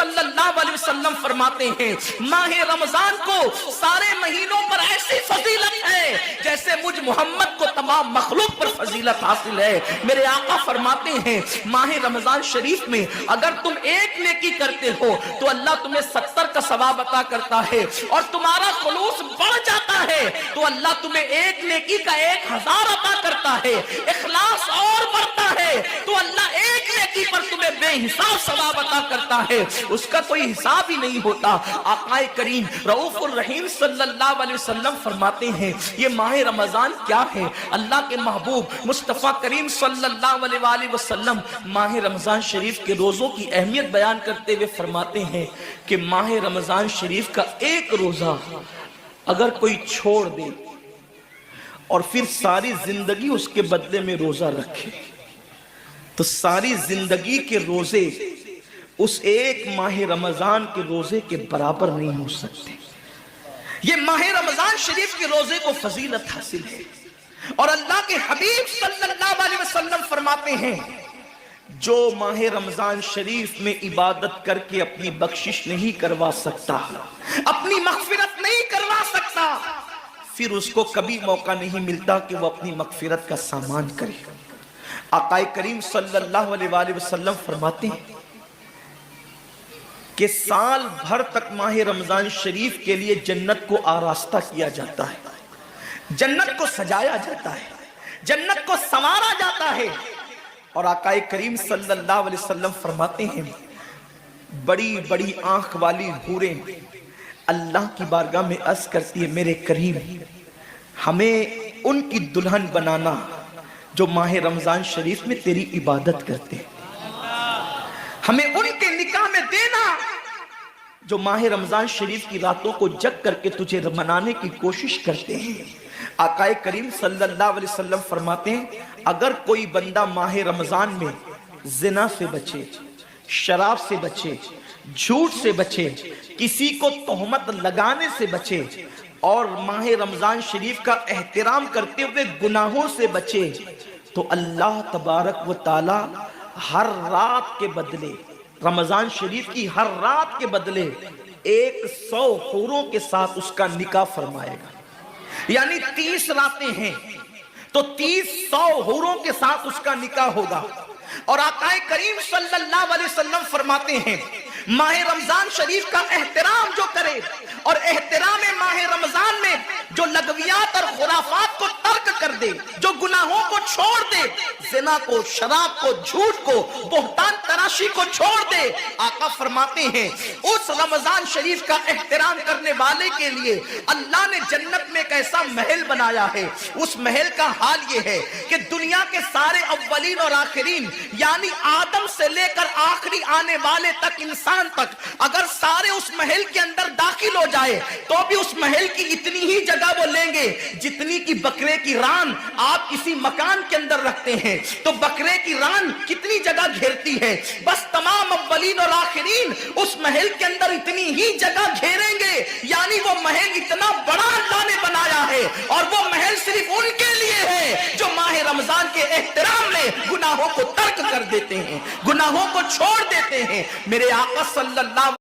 صلی اللہ علیہ وسلم فرماتے ہیں ماہ رمضان کو سارے مہینوں پر ایسی فضیلت ہے جیسے مجھ محمد کو تمام مخلوق پر فضیلت حاصل ہے۔ میرے آقا فرماتے ہیں ماہ رمضان شریف میں اگر تم ایک نیکی کرتے ہو تو اللہ تمہیں 70 کا ثواب عطا کرتا ہے، اور تمہارا خلوص بڑھ جاتا ہے تو اللہ تمہیں ایک نیکی کا 1000 عطا کرتا ہے، اخلاص اور بڑھتا ہے تو اللہ ایک نیکی پر تمہیں بے حساب ثواب عطا کرتا ہے، اس کا کوئی حساب ہی نہیں ہوتا۔ آقا کریم رؤوف الرحیم صلی اللہ علیہ وسلم فرماتے ہیں یہ ماہ رمضان کیا ہے؟ اللہ کے محبوب مصطفیٰ کریم صلی اللہ علیہ وآلہ وسلم ماہ رمضان شریف کے روزوں کی اہمیت بیان کرتے ہوئے فرماتے ہیں کہ ماہ رمضان شریف کا ایک روزہ اگر کوئی چھوڑ دے اور پھر ساری زندگی اس کے بدلے میں روزہ رکھے تو ساری زندگی کے روزے اس ایک ماہ رمضان کے روزے کے برابر نہیں ہو سکتے۔ یہ ماہ رمضان شریف کے روزے کو فضیلت حاصل ہے، اور اللہ کے حبیب صلی اللہ علیہ وسلم فرماتے ہیں جو ماہ رمضان شریف میں عبادت کر کے اپنی بخشش نہیں کروا سکتا، اپنی مغفرت نہیں کروا سکتا، پھر اس کو کبھی موقع نہیں ملتا کہ وہ اپنی مغفرت کا سامان کرے۔ آقا کریم صلی اللہ علیہ وآلہ وسلم فرماتے ہیں کہ سال بھر تک ماہ رمضان شریف کے لیے جنت کو آراستہ کیا جاتا ہے، جنت کو سجایا جاتا ہے، جنت کو سنوارا جاتا ہے، اور آقا کریم صلی اللہ علیہ وسلم فرماتے ہیں بڑی بڑی آنکھ والی حوریں اللہ کی بارگاہ میں عرض کرتی ہے میرے کریم ہمیں ان کی دلہن بنانا جو ماہ رمضان شریف میں تیری عبادت کرتے ہیں، ہمیں ان کے نکاح میں دینا جو ماہ رمضان شریف کی راتوں کو جگ کر کے تجھے منانے کی کوشش کرتے ہیں۔ آقا کریم صلی اللہ علیہ وسلم فرماتے ہیں اگر کوئی بندہ ماہ رمضان میں زنا سے بچے، شراب سے بچے، جھوٹ سے بچے، کسی کو تہمت لگانے سے بچے، اور ماہ رمضان شریف کا احترام کرتے ہوئے گناہوں سے بچے، تو اللہ تبارک و تعالی ہر رات کے بدلے، رمضان شریف کی ہر رات کے بدلے 100 حوروں کے ساتھ اس کا نکاح فرمائے گا۔ یعنی 30 راتیں ہیں تو 100 حوروں کے ساتھ اس کا نکاح ہوگا۔ اور آقا کریم صلی اللہ علیہ وسلم فرماتے ہیں ماہ رمضان شریف کا احترام جو کرے اور احترام ماہ رمضان میں جو لغویات اور خرافات کو ترک کر دے، جو گناہوں کو چھوڑ دے، زنا کو، شراب کو، جھوٹ کو، بہتان تراشی کو چھوڑ دے، آقا فرماتے ہیں اس رمضان شریف کا احترام کرنے والے کے لیے اللہ نے جنت میں ایک ایسا محل بنایا ہے۔ اس محل کا حال یہ ہے کہ دنیا کے سارے اولین اور آخرین یعنی آدم سے لے کر آخری آنے والے تک، انسان تک، اگر سارے اس محل کے اندر داخل ہو جائے تو بھی اس محل کی اتنی ہی جگہ وہ لیں گے جتنی کی بکرے کی ران آپ کسی مکان کے اندر رکھتے ہیں تو بکرے کی ران کتنی جگہ گھیرتی ہے، بس تمام اولین اور آخرین اس محل کے اندر اتنی ہی جگہ گھیریں گے۔ یعنی وہ محل اتنا بڑا اللہ نے بنایا ہے، اور وہ محل صرف ان کے لیے ہے جو ماہ رمضان کے احترام میں گناہوں کو ترک کر دیتے ہیں، گناہوں کو چھوڑ دیتے ہیں۔ میرے آقا صلی اللہ